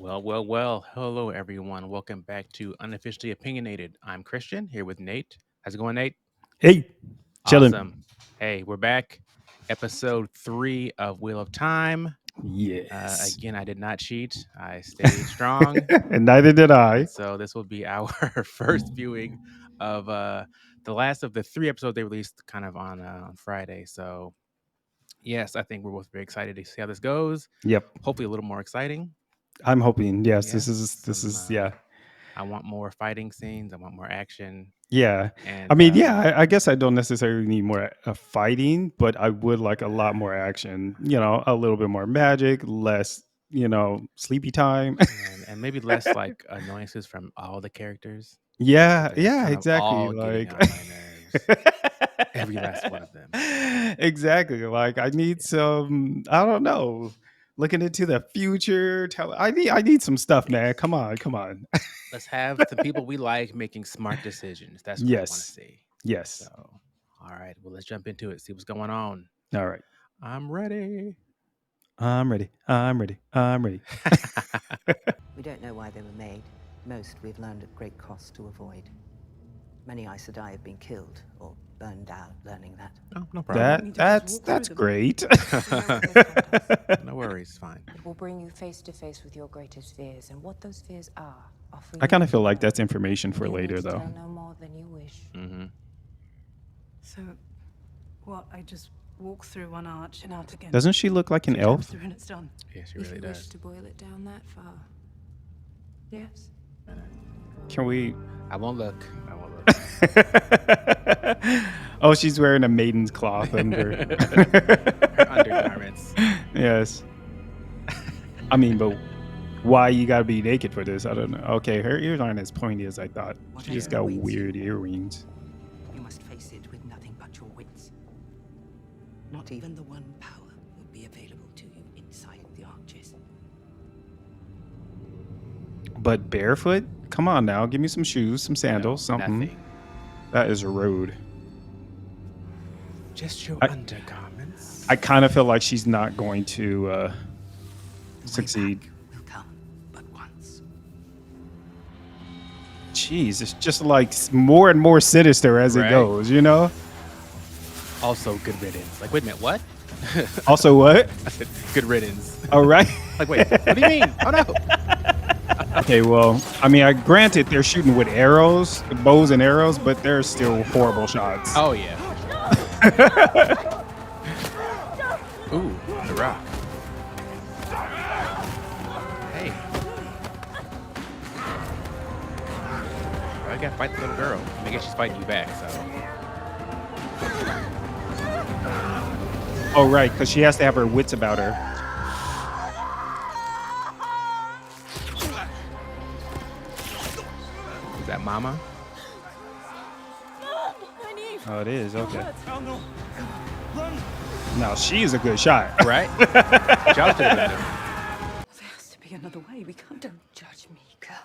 Well. Hello, everyone. Welcome back to Unofficially Opinionated. I'm Christian here with Nate. How's it going, Nate? Hey, Awesome. chilling. Hey, we're back. Episode 3 of Wheel of Time. Yes. Again, I did not cheat. I stayed strong. And neither did And I. so this will be our first viewing of the last of the 3 episodes they released kind of on Friday. So, yes, I think we're both very excited to see how this goes. Yep. Hopefully, a little more exciting. I'm hoping. Yes, Yeah. this Some is yeah. I want more fighting scenes. I want more action. Yeah. I And mean, yeah, I guess I don't necessarily need more fighting, but I would like a lot more action. A little bit more magic, less, sleepy time. and maybe less like annoyances from all the characters because Yeah, they're yeah, kind of exactly. all getting Like on my nerves. Every last one of them. exactly. Like I need Yeah. some, I don't know, looking into the future. I need some stuff, man. Come on, come on. Let's have the people we like making smart decisions. That's what I want to Yes. see. So, Yes. all right. Well, let's jump into it. See what's going on. All right. I'm ready. I'm ready. I'm ready. I'm ready. We don't know why they were made. Most we've learned at great cost to avoid. Many Aes Sedai have been killed or burned out learning that. Oh, no problem. me to just walk That's through them? great. No worries. Fine. It will bring you face to face with your greatest fears, and what those fears are for I you kind of to feel like know. that's information for You need later, to though. tell no more than you wish. Mm-hmm. So, what? I just walk through one arch and out again. Doesn't she look like an Three times elf? through and it's done. Yeah, she If really you wish does. to boil it down that far. Yes. Can we? I won't look. Oh, she's wearing a maiden's cloth under. Her undergarments. Yes. I mean, but why you gotta be naked for this? I don't know. Okay, her ears aren't as pointy as I thought. She just got Whatever awaits weird you, earrings. You must face it with nothing but your wits. Not even the one power will be available to you inside the arches. But barefoot? Come on now, give me some shoes, some sandals, No, something. nothing. That is a road. Just your I- undergarments. I kind of feel like she's not going to The way succeed. back will come but once. Jeez, it's just like more and more sinister as it Right. goes, you know? Also, good riddance. Like, wait a minute, what? Also, what? I said, good riddance. All right. Like, wait, what do you mean? Oh no. Okay, well, I mean, I granted they're shooting with arrows, bows and arrows, but they're still horrible shots. Oh yeah. Ooh, the rock. Hey. I gotta fight the little girl. I guess she's fighting you back, so. Oh, right, because she has to have her wits about her. Is that Mama? Oh, it is, okay. Now, she's a good shot. Right? Josh did it better. There has to be another way. We can't. Don't judge me, girl.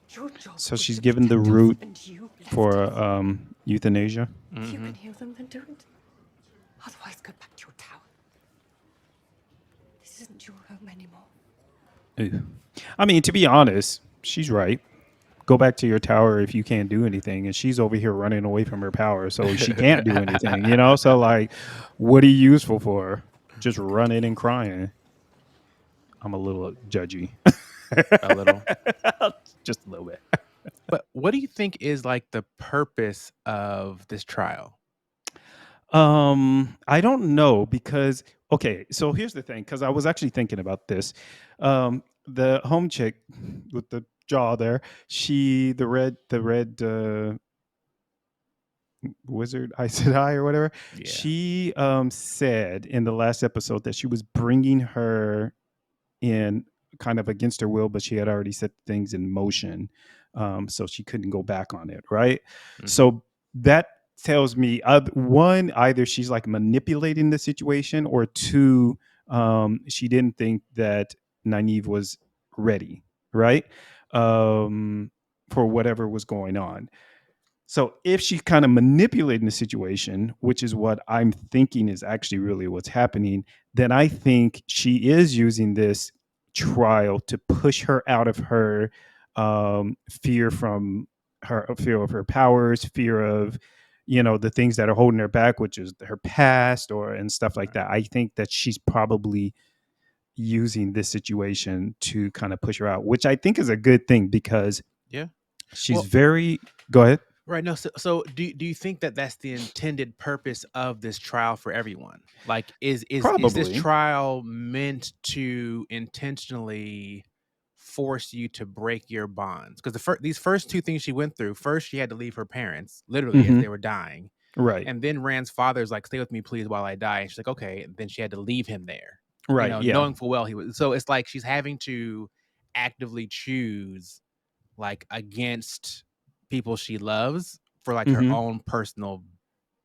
Your job So was she's to given the protect us, route and you left for us. euthanasia. If you can heal them, then do it. Otherwise, go back to your tower. This isn't your home anymore. Ew. I mean, to be honest, she's right. Go back to your tower if you can't do anything. And she's over here running away from her power, so she can't do anything, you know? So, like, what are you useful for? Just running and crying. I'm a little judgy. A little. Just a little bit. But what do you think is like the purpose of this trial? I don't know because okay, so here's the thing, because I was actually thinking about this. The home chick with the jaw there, the red wizard Aes Sedai or whatever. Yeah. She said in the last episode that she was bringing her in kind of against her will, but she had already set things in motion, so she couldn't go back on it, right? Mhm. So that tells me one, either she's like manipulating the situation, or two, she didn't think that Nynaeve was ready, right? For whatever was going on. So if she's kind of manipulating the situation, which is what I'm thinking is actually really what's happening, then I think she is using this trial to push her out of her fear from her fear of her powers, fear of the things that are holding her back, which is her past or and stuff like that. I think that she's probably using this situation to kind of push her out, which I think is a good thing because Yeah. she's Well, very. Go ahead. right. No. So do you think that that's the intended purpose of this trial for everyone? Like, is this Probably. trial meant to intentionally force you to break your bonds? Because these first two things she went through, first she had to leave her parents literally as Hmm. they were dying, Right. and then Rand's father's like, "Stay with me, please, while I die." And she's like, "Okay." And then she had to leave him there, Right. Yeah. knowing full well he was. So it's like she's having to actively choose like against people she loves for like her Hmm. own personal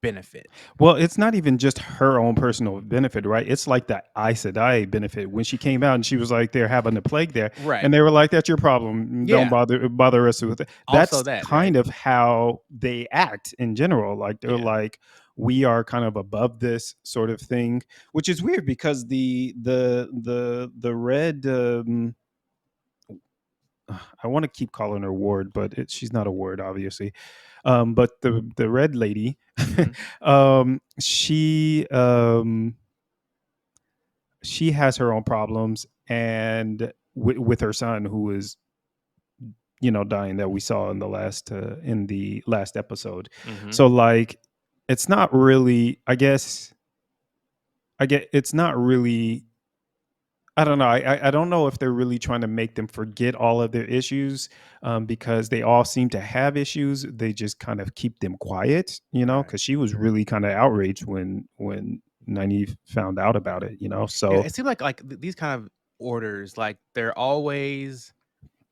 benefit. Well, it's not even just her own personal benefit, right? It's like the Aes Sedai benefit. When she came out and she was like, they're having a plague there. Right. And they were like, that's your problem. Don't Yeah. bother us with it. Also That's that, kind right? of how they act in general. Like they're Yeah. like, we are kind of above this sort of thing, which is weird because the red I want to keep calling her Ward, but she's not a Ward, obviously. But the red lady, Mhm. she has her own problems, and with her son who is dying, that we saw in the last episode. Mhm. So like, it's not really. It's not really. I don't know. I don't know if they're really trying to make them forget all of their issues, because they all seem to have issues. They just kind of keep them quiet, Right. because she was really kind of outraged when Nynaeve found out about it. Yeah, So it seemed like these kind of orders, like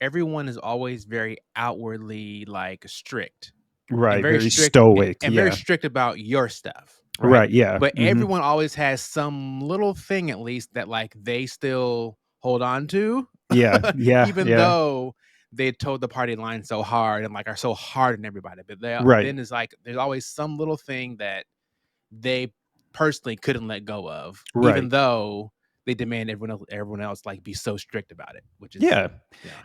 everyone is always very outwardly like strict and right, very very strict stoic. and very Yeah, strict about your stuff, right? right. Yeah, But hmm, everyone always has some little thing at least that like they still hold on to, yeah, yeah, even yeah. though they told the party line so hard and like are so hard on everybody. But Right, then it's like there's always some little thing that they personally couldn't let go of, even right. though they demand everyone else like be so strict about it, which is Yeah, how the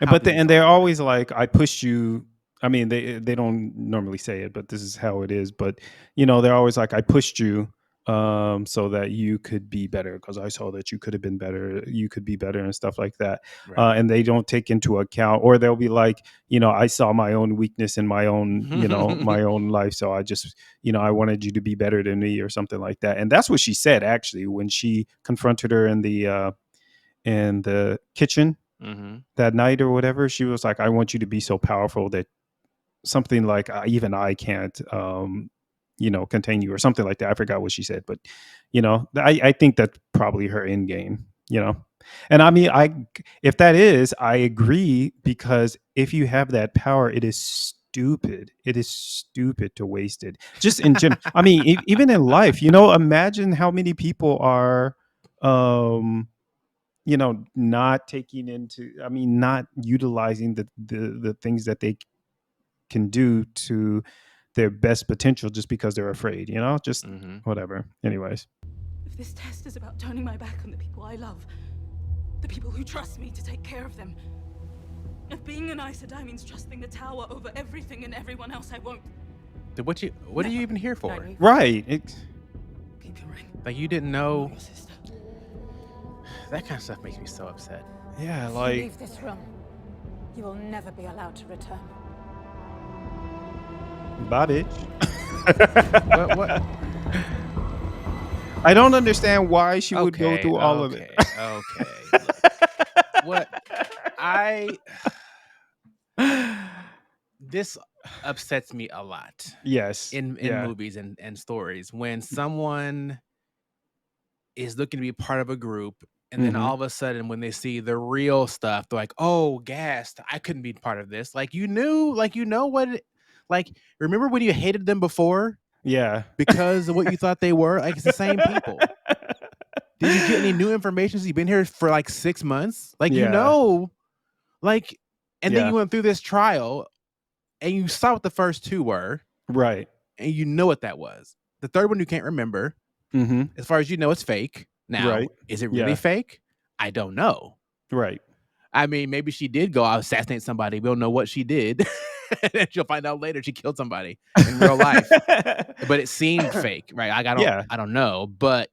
and default they're anyway. always like, "I pushed you." I mean, they don't normally say it, but this is how it is. But they're always like, "I pushed you, so that you could be better, because I saw that you could have been better. You could be better and stuff like that." Right. And they don't take into account, or they'll be like, "I saw my own weakness in my own, my own life, so I just, I wanted you to be better than me, or something like that." And that's what she said actually when she confronted her in the kitchen Hmm. that night or whatever. She was like, I want you to be so powerful that something like, even I can't contain you, or something like that. I forgot what she said, but I think that's probably her end game. And I mean, if that is, I agree, because if you have that power, it is stupid to waste it, just in general. I mean, even in life, imagine how many people are um not taking into, I mean, not utilizing the things that they can do to their best potential, just because they're afraid, just Hmm. whatever. Anyways. If this test is about turning my back on the people I love, the people who trust me to take care of them, if being an Aes Sedai means trusting the tower over everything and everyone else, I won't. What are you even here for? Nynaeve, Right. Keep your ring. Like you didn't I'm know not your sister. that kind of stuff makes me so upset. Yeah, if you like, leave this room, you will never be allowed to return. bye, bitch. What? I don't understand why she would go Okay, through all of it. okay. Look, what I this upsets me a lot Yes. in Yeah. movies and stories when someone is looking to be part of a group, and then Hmm. all of a sudden when they see the real stuff, they're like, "Oh, gassed, I couldn't be part of this." Like you knew, like like remember when you hated them before Yeah. because of what you thought they were? Like it's the same people. Did you get any new information since you've been here for like 6 months? Like Yeah. like, and then Yeah. you went through this trial and you saw what the first two were, Right. and you know what that was. The third one you can't remember. Hmm. As far as you know, it's fake. Now, Right. is it really Yeah. fake? I don't know. Right. I mean, maybe she did go out assassinate somebody. We don't know what she did. And then she'll find out later she killed somebody in real life. But it seemed fake, right? Like Yeah. I don't know, but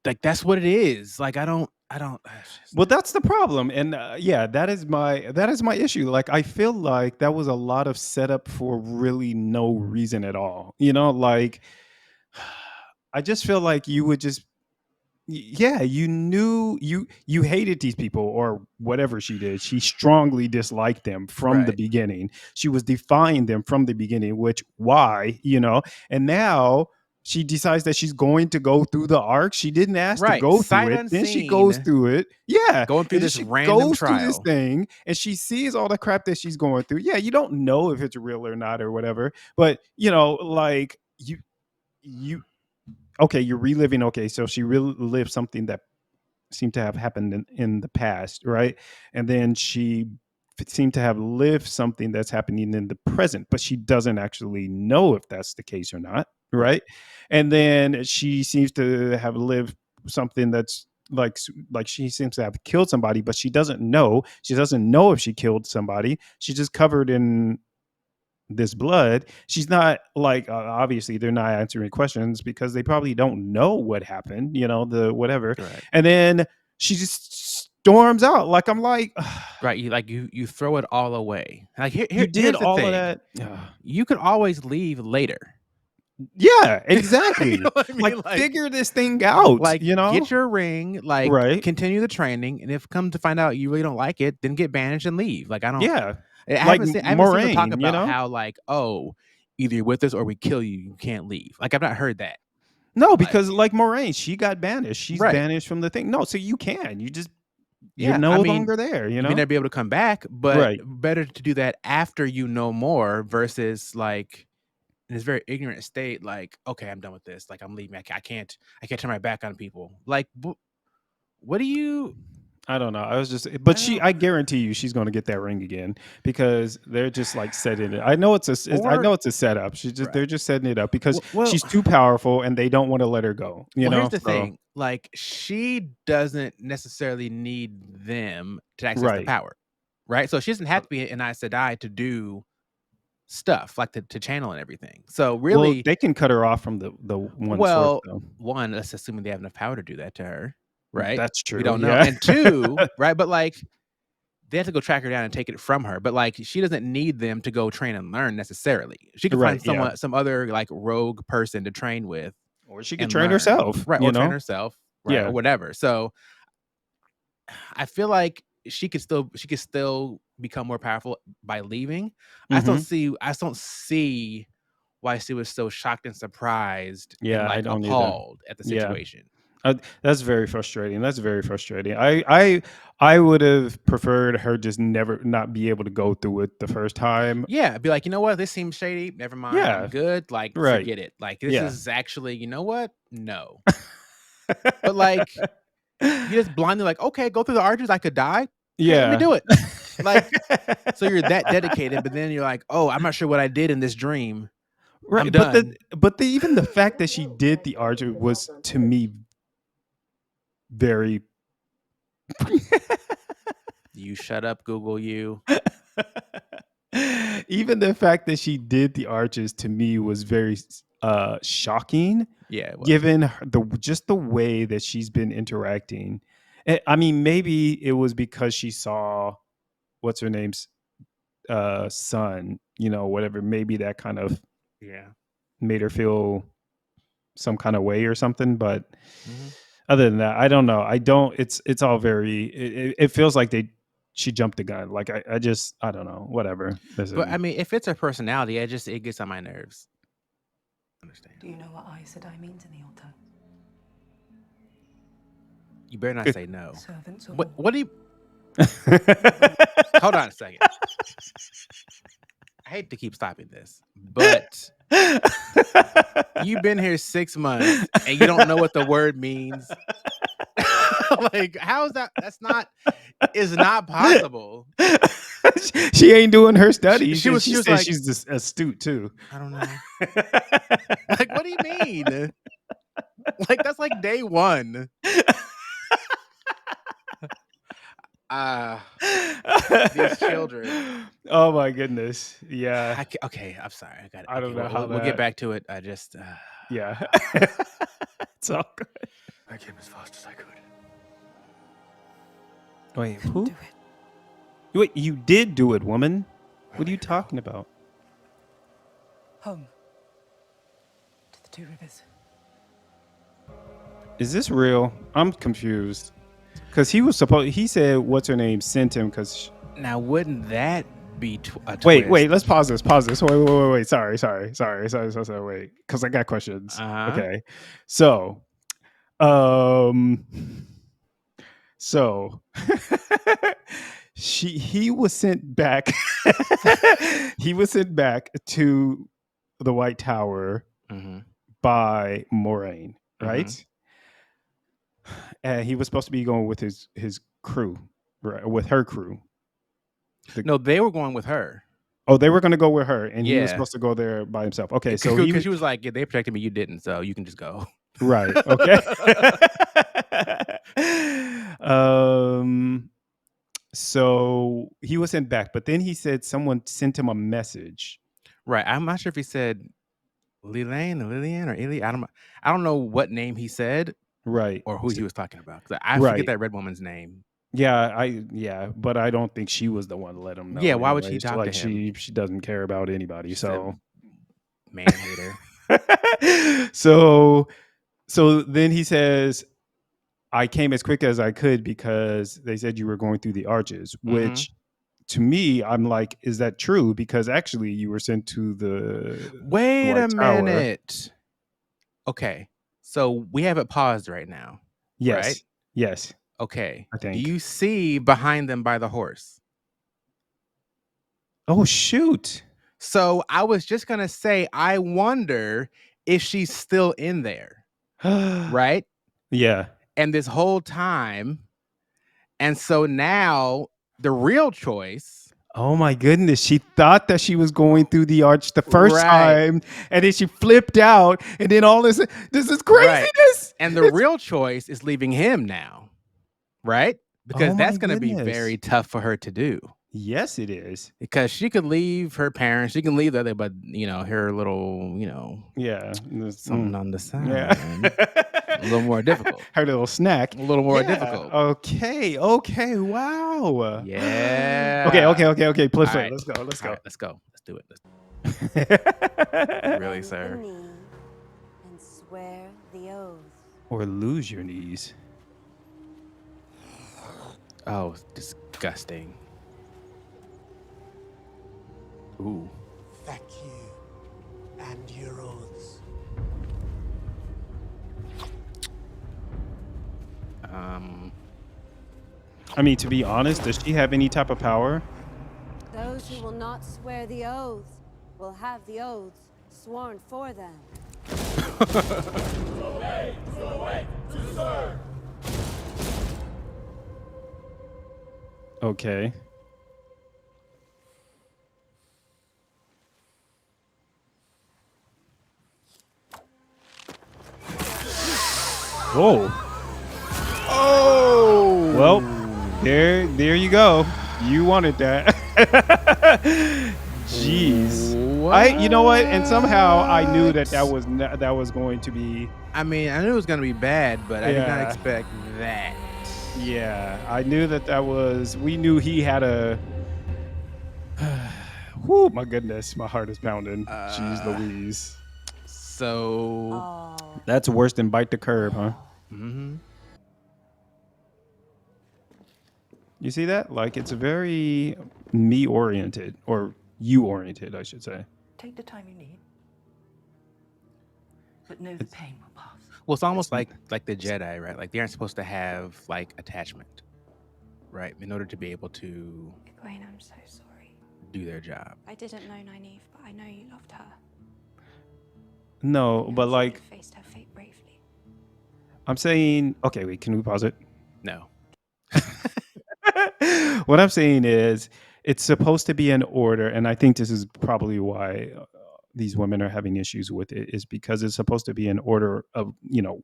like that's what it is. Like I don't. Well, that's the problem, and yeah, that is my issue. Like, I feel like that was a lot of setup for really no reason at all. Like, I just feel like you would just, yeah, you knew you hated these people or whatever she did. She strongly disliked them from the Right. beginning. She was defying them from the beginning, which why, and now she decides that she's going to go through the arc. She didn't ask to Right. go through Sight it. Then she goes unseen, through it. Yeah. going through And then this she random goes through this trial. thing and she sees all the crap that she's going through. Yeah, you don't know if it's real or not or whatever. But like you okay, you're reliving. Okay, so she relived something that seemed to have happened in the past, right? And then she seemed to have lived something that's happening in the present, but she doesn't actually know if that's the case or not, right? And then she seems to have lived something that's like she seems to have killed somebody, but she doesn't know. She doesn't know if she killed somebody. She's just covered in this blood. She's not like obviously they're not answering questions because they probably don't know what happened, the whatever. Right. And then she just storms out. Like, I'm like, Right. You throw it all away. Like you here's did the all of thing. that. You could always leave later. Yeah, exactly. You know what I mean? Like, figure this thing out, Like get your ring, like Right. continue the training, and if come to find out you really don't like it, then get banished and leave. Like I don't. Yeah. I Like haven't seen people talk Moraine, about how like, oh, either you're with us or we kill you. You can't leave. Like I've not heard that. No, Like, because like Moraine, she got banished. She's Right. banished from the thing. No, so you can. You're yeah, no I mean, longer there, you may not be able to come back, but Right. better to do that after you know more versus like in this very ignorant state. Like, okay, I'm done with this. Like I'm leaving. I can't turn my back on people. Like, what do you? I don't know. I was just, but I guarantee you, she's going to get that ring again because they're just like setting it. I know it's a setup. They're just setting it up because Well, she's too powerful and they don't want to let her go. Here's the thing: like, she doesn't necessarily need them to access the Right. power, right? So she doesn't have to be an Aes Sedai to do stuff like to channel and everything. So really, well, they can cut her off from the one well, source, though. one, let's assuming they have enough power to do that to her, right? That's true. We don't know. Yeah. And two, right? But like, they have to go track her down and take it from her. But like, she doesn't need them to go train and learn necessarily. She can Right, find some other like rogue person to train with, or she can and train learn. herself, right? Or train herself, right? Yeah. Or whatever. So I feel like she could still become more powerful by leaving. I just don't see why she was so shocked and surprised Yeah, and I like don't either. appalled at the Yeah. situation. That's very frustrating. I would have preferred her just never not be able to go through it the first time. Yeah, be like, you know what, this seems shady. Never mind, Yeah. I'm good. Like, Right. forget it. Like, this Yeah. is actually, you know what? No. But like, you just blindly like, okay, go through the arches. I could die. Yeah. Let me do it. Like, so you're that dedicated, but then you're like, oh, I'm not sure what I did in this dream. Right. I'm done. But even the fact that she did the archer was, to me, very You shut up, Google you. even the fact that she did the arches to me was very shocking. Yeah, it was. Given the way that she's been interacting. I mean, maybe it was because she saw what's her name's son, whatever. Maybe that kind of made her feel some kind of way or something. But other than that, I don't know. It's all very. It feels like she jumped the gun. Like I don't know. Whatever. But I mean, if it's her personality, it gets on my nerves. Understand? Do you know what Aes Sedai means in the old tongue? You better not say no. Servants of What do you? Hold on a second. I hate to keep stopping this, but you've been here 6 months and you don't know what the word means. Like, how is that? Is not possible. She ain't doing her studies. She was said like, she's just astute too. I don't know. Like, what do you mean? Like, that's like day one. These children. Oh my goodness. Yeah. Okay, I'm sorry. I got it. I don't Okay, know how we'll get that. back to it. I just Yeah. It's all good. I came as fast as I could. Wait, who? Do it. Wait, you did do it, woman. What are you talking about? Home. To the Two Rivers. Is this real? I'm confused. Because he said, what's her name, sent him because. now wouldn't that be a twist? Wait, let's pause this. Wait. Sorry. Wait, because I got questions. Uh-huh. Okay. So, he was sent back. He was sent back to the White Tower Mhm. by Moraine, right? And he was supposed to be going with his crew, right? With her crew. No, they were going with her. Oh, they were going to go with her, and he was Yeah. supposed to go there by himself. Okay, so he Because she was like, yeah, they protected me, you didn't, so you can just go. right. Okay. So he was sent back, but then he said someone sent him a message. Right. I'm not sure if he said Lillian or Illy. I don't know what name he said Right. or who he was talking about. 'Cause I Right. forget that red woman's name. Yeah, but I don't think she was the one to let him know. Yeah, why would she anyways. talk to like him? she doesn't care about anybody. She's a So man hater. so then he says, I came as quick as I could because they said you were going through the arches, which to me, I'm like, is that true? Because actually you were sent to the Wait a White Tower. minute. Okay. So we have it paused right now. Yes. Right? Yes. Okay. I think. Do you see behind them by the horse? Oh shoot. So I was just gonna say, I wonder if she's still in there. Right? Yeah. And this whole time, and so now the real choice. Oh my goodness. She thought that she was going through the arch the first Right. time, and then she flipped out, and then all this is craziness. And the real choice is leaving him now. Right? Because Oh that's my gonna be goodness. very tough for her to do. Yes, it is. Because she could leave her parents, she can leave the other, but her little, Yeah. something on the side. Yeah. A little more difficult. Her little snack. A little more Yeah. difficult. Okay. Wow. Yeah. Okay. Please, All right. let's go. All right, let's go. Let's do it. Really, Bend sir? the knee and swear the oath. Or lose your knees. Oh, disgusting. Ooh. Thank you and your oaths. I mean, to be honest, does she have any type of power? Those who will not swear the oaths will have the oaths sworn for them. Okay. Whoa. Oh. Well, there you go. You wanted that. Jeez. You know what? And somehow I knew that was going to be. I mean, I knew it was gonna be bad, but I did not Yeah. expect that. Yeah, I knew that was. We knew he had a. Whoo, my goodness, my heart is pounding. Jeez Louise. So. Oh, That's worse than bite the curb, huh? Mm-hmm. You see that? Like, it's very me oriented, or you oriented, I should say. Take the time you need. But know the pain will pass. Well, it's almost like the Jedi, right? Like they aren't supposed to have like attachment, right? In order to be able to Egwene, I'm so sorry. do their job. I didn't know Nynaeve, but I know you loved her. No, And but she like, faced her fate bravely. I'm saying, okay, wait, can we pause it? No. What I'm saying is, it's supposed to be an order, and I think this is probably why these women are having issues with it, is because it's supposed to be an order of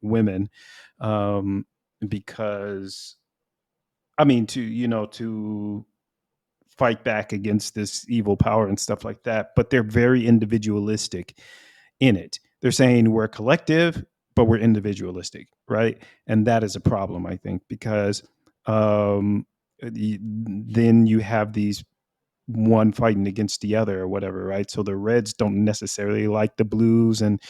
women, because I mean, to fight back against this evil power and stuff like that. But they're very individualistic in it. They're saying we're collective, but we're individualistic, right? And that is a problem, I think, because um, then you have these one fighting against the other or whatever, right? So the Reds don't necessarily like the Blues and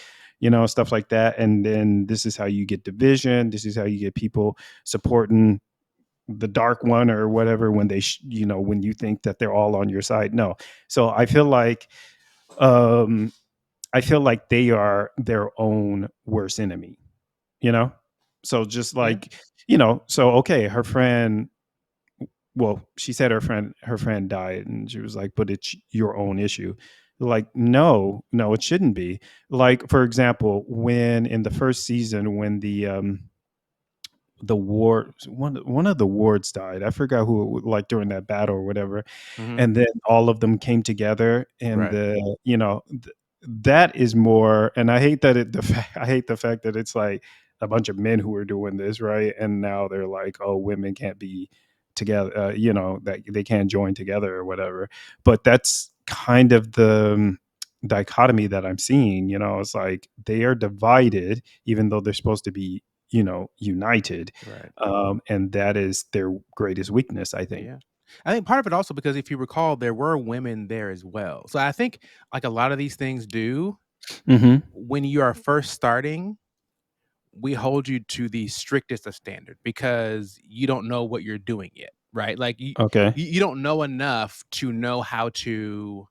stuff like that. And then this is how you get division. This is how you get people supporting the dark one or whatever when they when you think that they're all on your side. No. So um I feel like they are their own worst enemy, you know? So just Yeah. like, so okay, her friend, well, she said her friend died and she was like, but it's your own issue. Like, no, it shouldn't be. Like, for example, when in the first season, when the ward one of the wards died. I forgot who, like during that battle or whatever, Mhm. and then all of them came together, and Right. that is more. And I hate that I hate the fact that it's like a bunch of men who are doing this, right? And now they're like, oh, women can't be together, that they can't join together or whatever. But that's kind of the dichotomy that I'm seeing. It's like they are divided, even though they're supposed to be united. Right. And that is their greatest weakness, I think. Yeah. I think part of it also because if you recall, there were women there as well. So I think like a lot of these things do, Mm-hmm. when you are first starting, we hold you to the strictest of standard because you don't know what you're doing yet, right? Like Okay. you don't know enough to know how to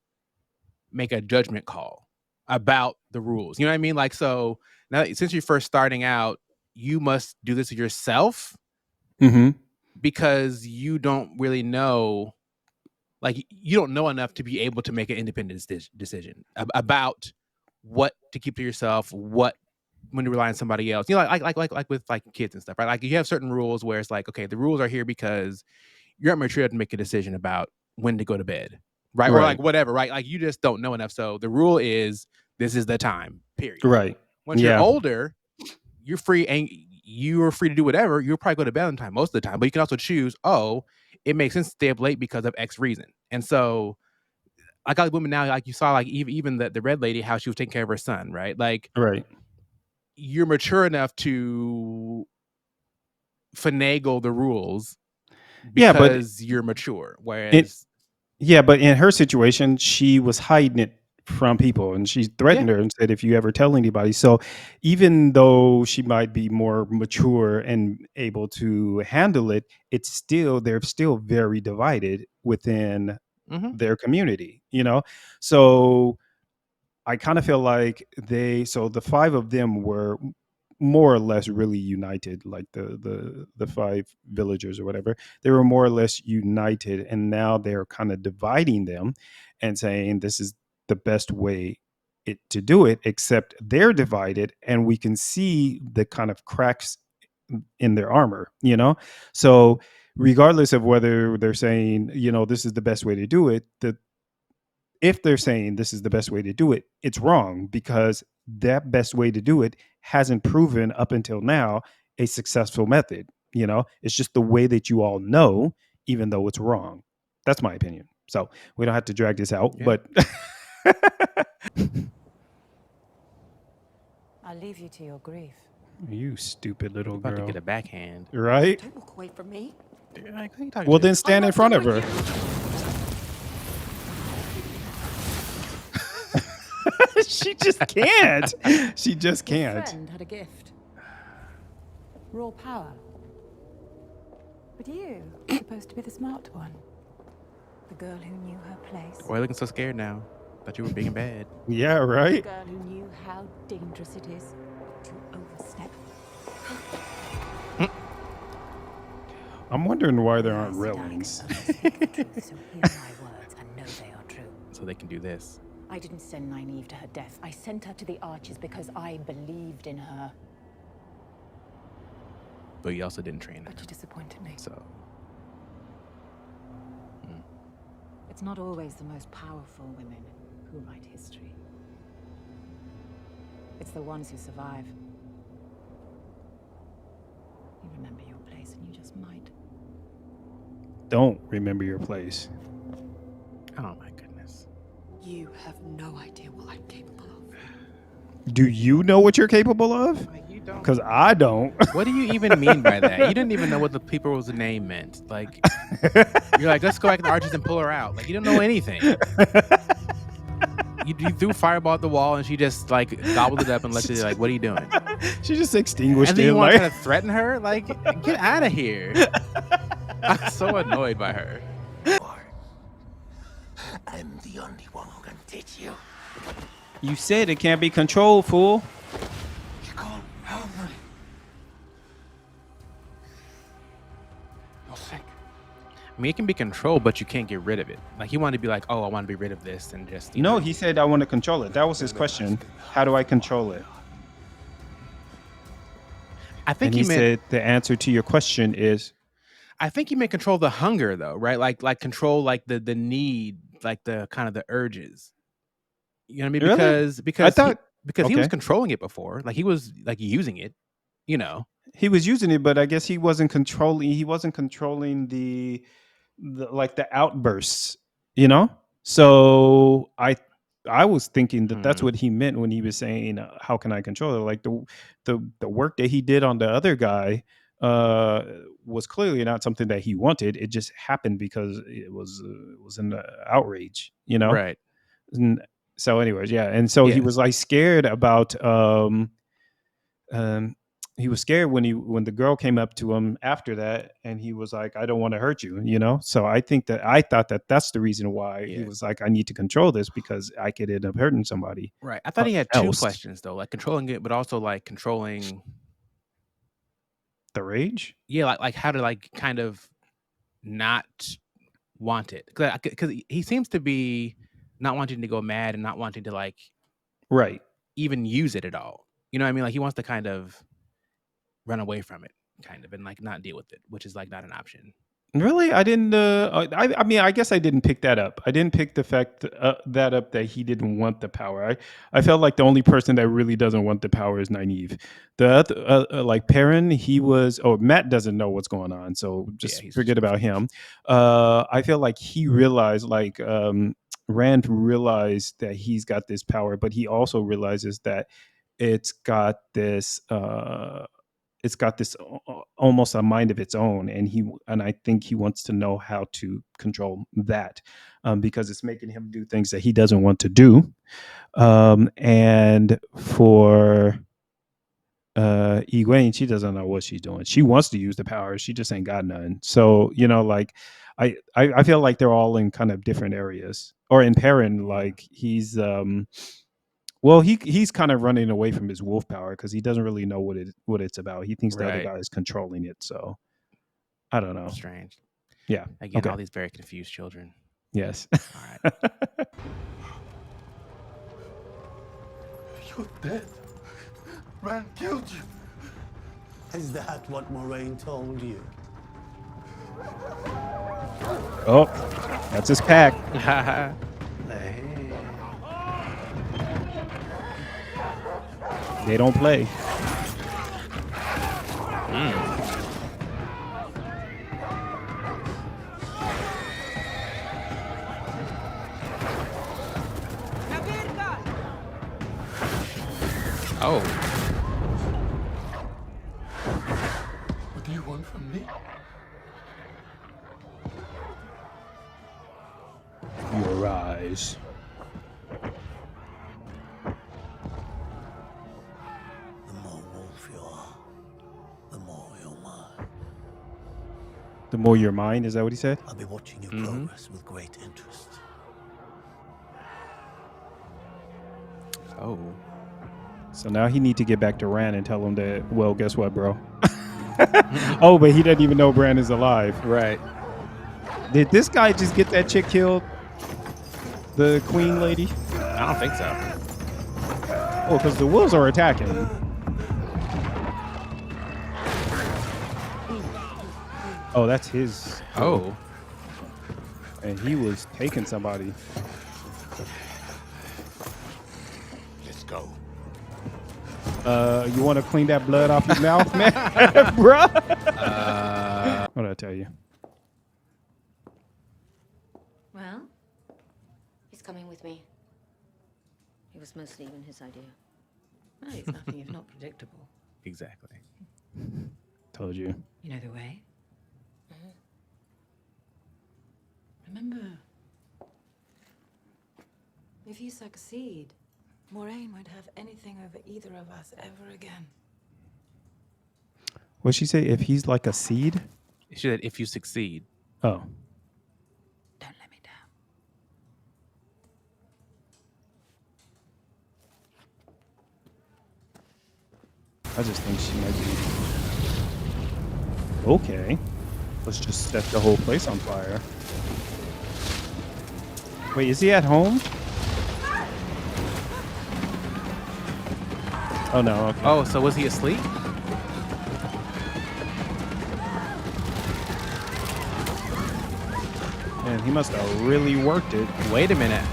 make a judgment call about the rules. You know what I mean? Like, so now since you're first starting out, you must do this yourself Mm-hmm. because you don't really know, like you don't know enough to be able to make an independent decision about what to keep to yourself, what when to rely on somebody else. Like with like kids and stuff, right? Like you have certain rules where it's like, okay, the rules are here because you're not mature to make a decision about when to go to bed, right? Or like Right. whatever, right? Like you just don't know enough. So the rule is this is the time, period. Right. Once you're Yeah. older, you're free and you're free to do whatever. You'll probably go to bed on time most of the time, but you can also choose, oh, it makes sense to stay up late because of X reason. And so like all the women now, like you saw, like even the red lady, how she was taking care of her son, right? Like Right. you're mature enough to finagle the rules Yeah, but because you're mature. it Whereas, yeah, but in her situation, she was hiding it from people, and she yeah, threatened her and said, "If you ever tell anybody." So, even though she might be more mature and able to handle it, they're still very divided within hmm their community. So I kind of feel like so the five of them were more or less really united, like the five villagers or whatever. They were more or less united, and now they're kind of dividing them and saying this is the best way to do it. Except they're divided, and we can see the kind of cracks in their armor. So regardless of whether they're saying this is the best way to do it, if they're saying this is the best way to do it, it's wrong because that best way to do it hasn't proven up until now a successful method. It's just the way that you all know, even though it's wrong. That's my opinion. So we don't have to drag this out, yeah. but I'll leave you to your grief. you stupid little You're about to girl, get a backhand. right? Don't walk away from me. Like, who are you talking Well, to? then stand in front of her. She just can't. She just Your can't. friend had a gift. Raw power. But you were supposed to be the smart one. The girl who knew her place. Why are you looking so scared now? Thought you were big and bad. Yeah, The right. girl who knew how dangerous it is to overstep. I'm wondering why there The aren't Aes Sedai railings. can only speak the truth, so hear my words and know they are true. So they can do this. I didn't send Nynaeve to her death. I sent her to the Archers because I believed in her. But you also didn't train her. But you disappointed me. So It's not always the most powerful women who write history. It's the ones who survive. You remember your place and you just might. don't remember your place. Oh my goodness. You have no idea what I'm capable of. Do you know what you're capable of? Like, you don't. Because I don't. What do you even mean by that? You didn't even know what the people's name meant. Like, you're like, let's go back to the arches and pull her out. Like, you don't know anything. You threw fireball at the wall and she just like gobbled it up and left it. Like, what are you doing? She just extinguished And then it. you want to Like, try to threaten her? Like, get out of here. I'm so annoyed by her. I'm the only one who can teach you. you said it can't be controlled, fool. You can't help me. You're sick. I mean, it can be controlled, but you can't get rid of it. Like, he wanted to be like, oh, I want to be rid of this and just. You No, know. he said I want to control it. That was his question. How do I control it? I think And he he meant. said the answer to your question is I think you may control the hunger though, right? Like control like the need, like the kind of the urges. You know what I mean? Really? Because thought- he was okay. controlling it before. Like he was like using it, you know. he was using it, but I guess he wasn't controlling. He wasn't controlling the like the outbursts, you know. So I was thinking that that's what he meant when he was saying, "How can I control it?" Like the work that he did on the other guy was clearly not something that he wanted. It just happened because it was an outrage, you know. Right. And so, anyways, yeah, and so he Yes. was like scared about he was scared when the girl came up to him after that, and he was like, I don't want to hurt you, you know. So I thought that that's the reason why he Yeah. was like, I need to control this because I could end up hurting somebody. Right. I thought he had two else. questions though, like controlling it, but also like controlling. The rage. Yeah, like how to like kind of not want it, because he seems to be not wanting to go mad and not wanting to like Right. even use it at all. You know what I mean? Like he wants to kind of run away from it, kind of, and like not deal with it, which is like not an option. Really, I didn't. I mean, I guess I didn't pick that up. I didn't pick the fact that up that he didn't want the power. I felt like the only person that really doesn't want the power is Nynaeve. The other, like Perrin, he was. Oh, Matt doesn't know what's going on, so just he's forget just about him. I feel like he realized, like Rand realized that he's got this power, but he also realizes that it's got this. It's got this almost a mind of its own, and I think he wants to know how to control that because it's making him do things that he doesn't want to do. And for Egwene, she doesn't know what she's doing. She wants to use the power, she just ain't got none. So you know, like I feel like they're all in kind of different areas. Or in Perrin, like he's well, he's kind of running away from his wolf power because he doesn't really know what it's about. He thinks the other Right. guy is controlling it. So I don't know. Strange. Yeah. Again, Okay. all these very confused children. Yes. All right. You're dead. Rand killed you. Is that what Moraine told you? Oh, that's his pack. They don't play. Oh, What do you want from me? Your eyes. The more wolf you are, the more you're mine. The more your mind, is that what he said? I'll be watching your progress with great interest. oh. So now he need to get back to Rand and tell him that, well, guess what, bro? Oh, but he doesn't even know Bran is alive. Right. Did this guy just get that chick killed? The queen lady? I don't think so. Oh, because the wolves are attacking. Oh, that's his. Oh. And he was taking somebody. Let's go. You want to clean that blood off your mouth, man? Bruh? What did I tell you? Well, he's coming with me. It was mostly even his idea. Well, he's nothing if not predictable. Exactly. Told you. You know the way? Remember, If you succeed, Moraine won't have anything over either of us ever again. What'd she say? If he's like a seed? She said, if you succeed. Oh. Don't let me down. I just think she might be. Okay. Let's just set the whole place on fire. Wait, is he at home? Oh no, okay. Oh, so was he asleep? Man, he must have really worked it. Wait a minute.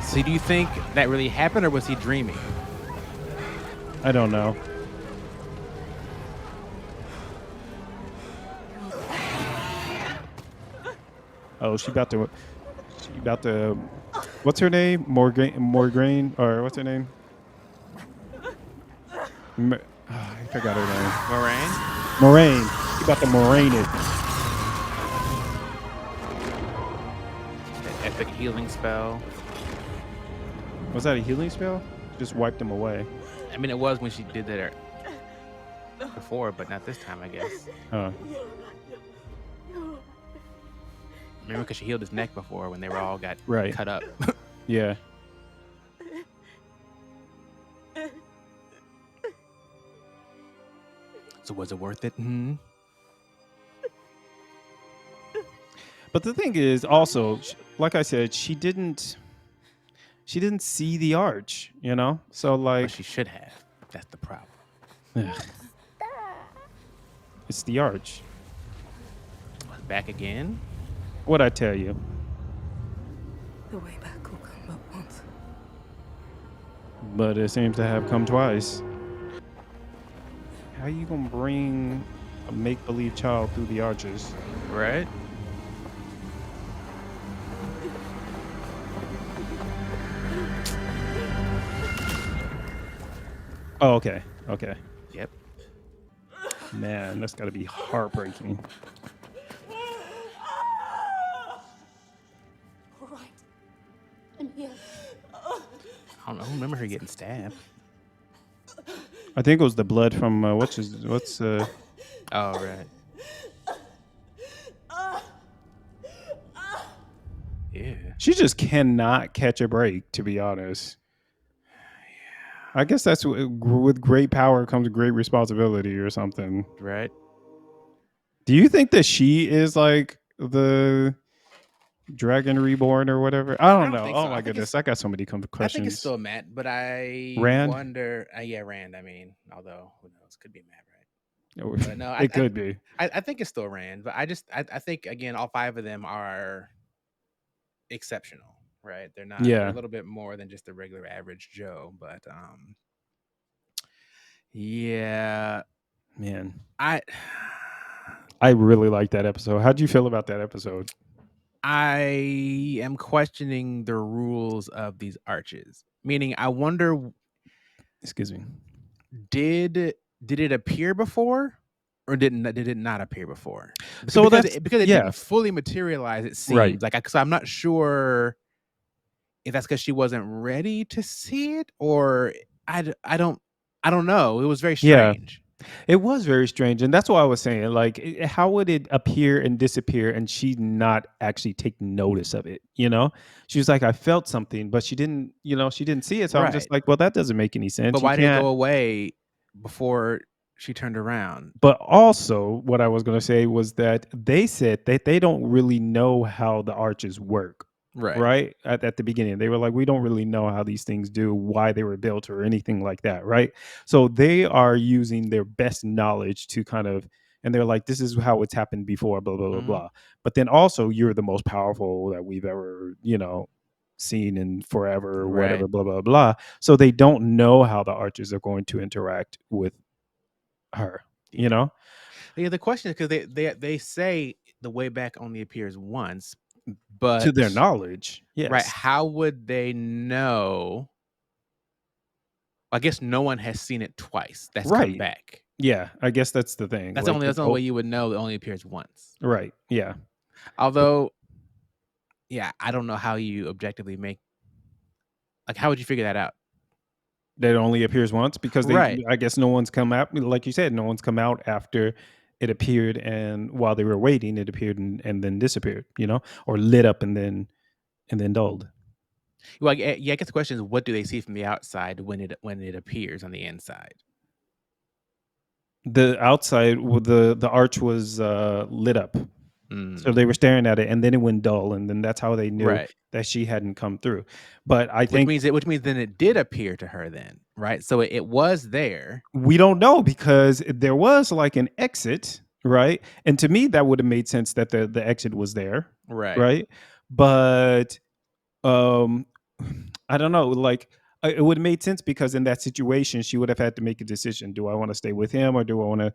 So do you think that really happened, or was he dreaming? I don't know. Oh, she about to. What's her name? Morgaine, or what's her name? I forgot her name. Moraine? Moraine. She about to Moraine it. That epic healing spell. Was that a healing spell? Just wiped him away. I mean, it was when she did that before, but not this time, I guess. Oh. Remember, because she healed his neck before when they were all got Right. cut up. Yeah. So was it worth it? Hmm. But the thing is, also, like I said, she didn't see the arch, you know. So But like, she should have. That's the problem. it's the arch. Back again? What'd I tell you? The way back will come but once. But it seems to have come twice. How you gonna bring a make-believe child through the arches? Right? Oh, okay. Okay. Yep. Man, that's gotta be heartbreaking. All right. I'm here. I don't remember her getting stabbed. I think it was the blood from Oh, right. Yeah. she just cannot catch a break, to be honest. I guess that's with great power comes great responsibility or something. Right? Do you think that she is like the Dragon Reborn or whatever? I don't know. think Oh so. my I think goodness, I got so many questions. I think it's still Matt, but I Rand? wonder. Yeah, Rand. I mean, although who knows? Could be Matt, right? It But no, could be. I think it's still Rand, but I think again, all five of them are exceptional, right? They're not. Yeah. They're a little bit more than just the regular average Joe, but yeah, Man, I really like that episode. How'd you feel about that episode? I am questioning the rules of these arches. Meaning, I wonder, Excuse me. did it appear before, or did it not appear before? So because that's- it yeah. didn't fully materialize. It seems Right. like, so I'm not sure if that's because she wasn't ready to see it, or I don't know. It was very Yeah. strange. It was very strange, and that's what I was saying. Like, how would it appear and disappear, and she not actually take notice of it? You know, she was like, "I felt something," but she didn't. You know, she didn't see it. So I'm just Right. like, "Well, that doesn't make any sense." But You why did it can't- go away before she turned around? But also, what I was going to say was that they said that they don't really know how the arches work. Right. At the beginning, they were like, we don't really know how these things do, why they were built or anything like that. Right. So they are using their best knowledge to kind of, and they're like, this is how it's happened before, blah, blah, blah, Mhm. blah. But then also, you're the most powerful that we've ever, seen in forever or whatever, Right. blah, blah, blah. So they don't know how the arches are going to interact with her, Yeah, the question is because they say the way back only appears once, but to their knowledge. Yes. right, how would they know? I guess no one has seen it twice. That's come Right. back. Yeah, I guess that's the thing. That's Like, the only way you would know. It only appears once. right. Yeah. Although, yeah, I don't know how you objectively make. Like, how would you figure that out? That only appears once because Right. I guess no one's come out. Like you said, no one's come out after it appeared, and while they were waiting, it appeared and then disappeared. Or lit up and then dulled. Well, yeah, I guess the question is, what do they see from the outside when it appears on the inside? The outside, the arch was lit up, so they were staring at it, and then it went dull, and then that's how they knew Right. that she hadn't come through. But I Which think means then it did appear to her then, right? So it was there. we don't know because there was like an exit, right? And to me, that would have made sense that the exit was there, Right. right? But I don't know, like it would have made sense because in that situation she would have had to make a decision. Do I want to stay with him, or do I want to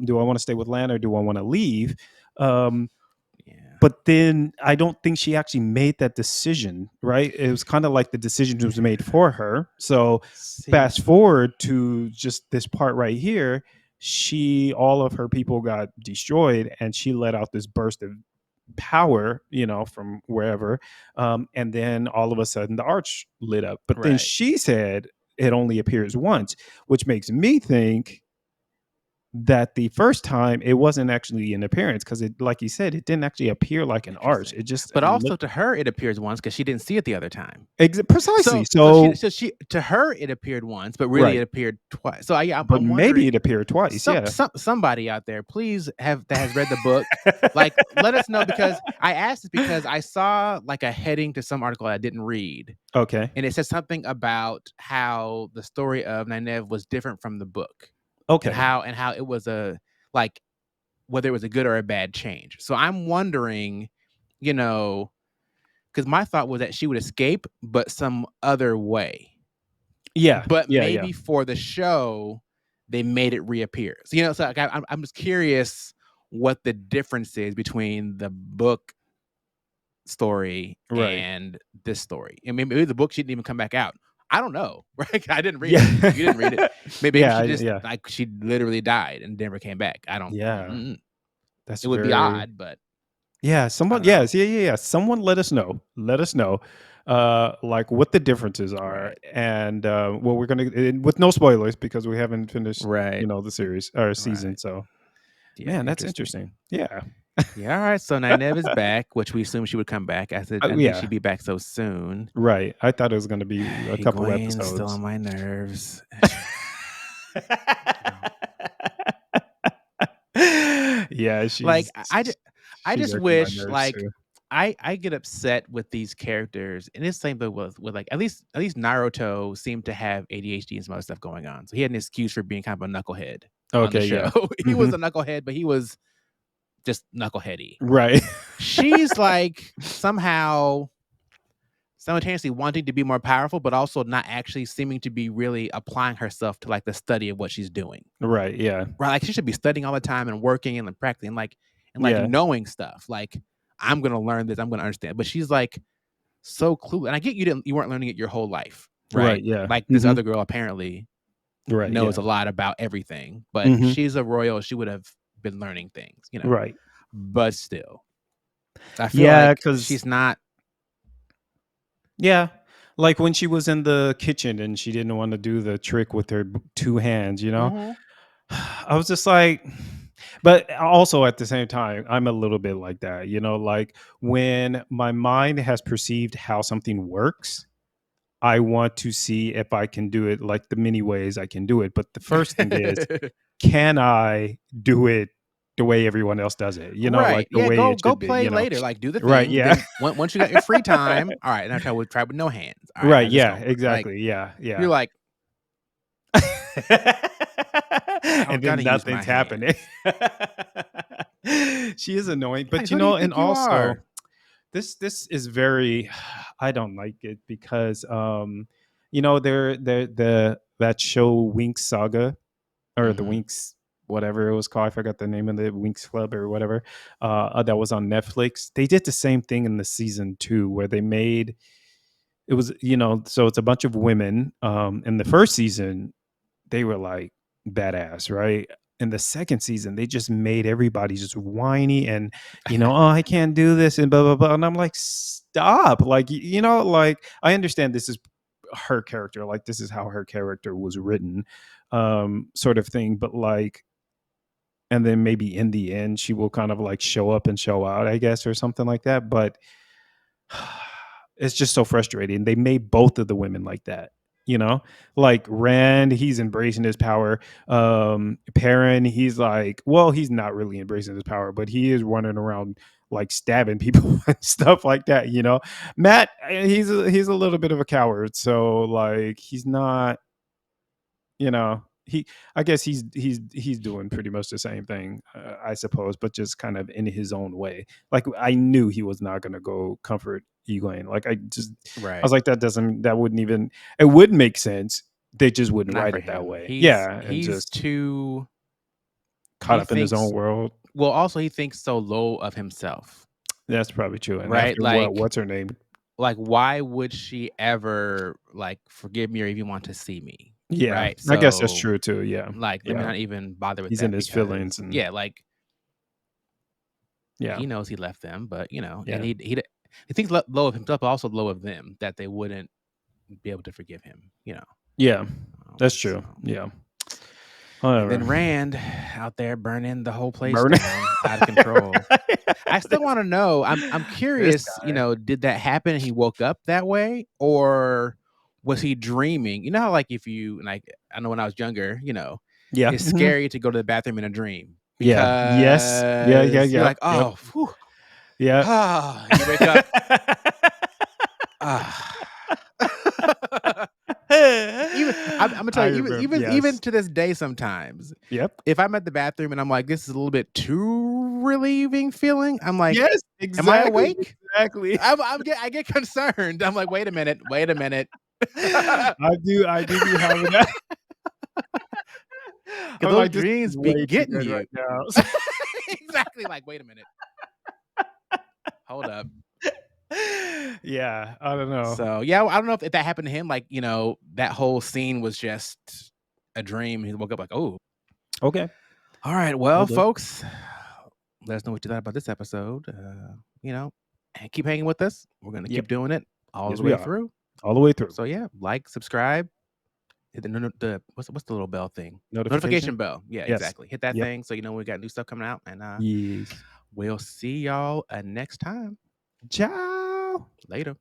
do I want to stay with Lana, or do I want to leave? But then I don't think she actually made that decision, right? It was kind of like the decision was made for her. So fast forward to just this part right here, all of her people got destroyed, and she let out this burst of power, from wherever, and then all of a sudden the arch lit up. But then Right. she said it only appears once, which makes me think that the first time it wasn't actually an appearance, because it, like you said, it didn't actually appear like an arch. It just But also to her, it appears once because she didn't see it the other time. Precisely. So she to her it appeared once, but really Right. it appeared twice. So I'm but maybe wondering, it appeared twice. Yeah. somebody out there, please that has read the book, like let us know, because I asked this because I saw like a heading to some article I didn't read, Okay. and it said something about how the story of Nynaeve was different from the book. Okay. And how it was whether it was a good or a bad change. So I'm wondering, because my thought was that she would escape, but some other way. Yeah. But yeah, maybe for the show, they made it reappear. So, so like, I'm just curious what the difference is between the book story Right. and this story. And maybe the book shouldn't even come back out. I don't know, right? I didn't read Yeah. it. You didn't read it. Maybe Yeah, she just yeah. like she literally died and never came back. I don't. Yeah. That's It would be very odd, but Yeah, someone. don't know. Yes, yeah. Someone let us know. Let us know, like what the differences are, Right. and well, we're gonna with no spoilers because we haven't finished, Right. the series or season. Right. So, Yeah, man, that's interesting. Yeah, Yeah, all right. So Nynaeve is back, which we assume she would come back. I said, I didn't think yeah. she'd be back so soon. right. I thought it was gonna be a couple Egwene's episodes. still on my nerves. Yeah, she's Like I she's just irking my wish nerves, like too. I get upset with these characters, and it's the same thing with like at least Naruto seemed to have ADHD and some other stuff going on, so he had an excuse for being kind of a knucklehead on the Okay, yeah. show. He was Mhm. a knucklehead, but he was just knuckleheady. Right. She's like somehow simultaneously wanting to be more powerful, but also not actually seeming to be really applying herself to like the study of what she's doing. Right. Yeah. Right, like she should be studying all the time and working and practicing, and Yeah. knowing stuff. Like I'm gonna learn this, I'm gonna understand. But she's like so clueless. And I get you weren't learning it your whole life, right? Right. Yeah. Like this Mhm. other girl apparently Right. knows Yeah. a lot about everything, but Mhm. she's a royal. She would have been learning things, Right. But still, I feel Yeah, like 'cause- she's not. Yeah. Like when she was in the kitchen and she didn't want to do the trick with her two hands, Mhm. I was just like, but also at the same time, I'm a little bit like that, like when my mind has perceived how something works, I want to see if I can do it like the many ways I can do it. But the first thing is, can I do it the way everyone else does it? Right. Like the Yeah, way go it go should be, play later. Like do the thing. Right, yeah. Then once you got your free time, all right, now try with no hands. All right, Right, how's this yeah, gonna work? Like, exactly. Yeah, yeah. you're like, and then gotta use my nothing's happening. She is annoying, but Like, who do you and think you also are? this is very I don't like it because there that show Winx Saga or the Mhm. Winx whatever it was called. I forgot the name of it, Winx Club or whatever. That was on Netflix. They did the same thing in the season 2 where they made it was, so it's a bunch of women. In the first season, they were like badass, right? In the second season, they just made everybody just whiny and, oh, I can't do this and blah, blah, blah. And I'm like, stop. Like, like I understand this is her character. Like, this is how her character was written, sort of thing. But like, and then maybe in the end, she will kind of like show up and show out, I guess, or something like that. But it's just so frustrating. They made both of the women like that. Like Rand, he's embracing his power. Perrin, he's like, well, he's not really embracing his power, but he is running around like stabbing people and stuff like that. Matt, he's a little bit of a coward, so like he's not, I guess he's doing pretty much the same thing, I suppose, but just kind of in his own way. Like I knew he was not going to go comfort Egwene. Like I was like, that wouldn't even, it would make sense. They just wouldn't Not write for it that him. way. He's just too caught up in his own world. Well, also he thinks so low of himself. That's probably true. And right? after Like what's her name? Like, why would she ever like forgive me or even want to see me? Yeah, Right. I guess that's So, true too. Yeah, Like, let me yeah. not even bother with He's that. in his feelings and Yeah, like yeah, he knows he left them, but yeah, and he thinks low of himself, but also low of them, that they wouldn't be able to forgive him. yeah. That's true. So. Yeah. And then Whatever. Rand out there burning the whole place Burning. down, out of control. I still want to know. I'm curious. guy. Did that happen? And he woke up that way, or was he dreaming? You know how, like, if you like, I know when I was younger, Yeah. it's Mhm. scary to go to the bathroom in a dream Yeah. Yes. Yeah. Yeah. because you're Yeah. like, oh, whew, Yeah. you wake up. Ah. I'm gonna tell I you, remember, even yes. to this day, sometimes Yep. if I'm at the bathroom and I'm like, this is a little bit too relieving feeling, I'm like, Yes. am I Exactly. awake? Exactly. I get concerned. I'm like, wait a minute. I do be having that. I'm Those like, this is dreams way be too getting good you. right now. Exactly. Like, wait a minute. Hold up. Yeah. I don't know. So yeah, I don't know if that happened to him. Like, that whole scene was just a dream. He woke up like, oh, Okay. all right. Well, Will do. folks, let us know what you thought about this episode. And keep hanging with us. We're gonna Yep. keep doing it all Yes, the we way are. through. All the way through. So yeah, like, subscribe, hit the what's the little bell thing? Notification? Notification bell. Yeah, Yes. exactly. Hit that Yep. thing so you know we got new stuff coming out. And Yes. we'll see y'all next time. Ciao. Later.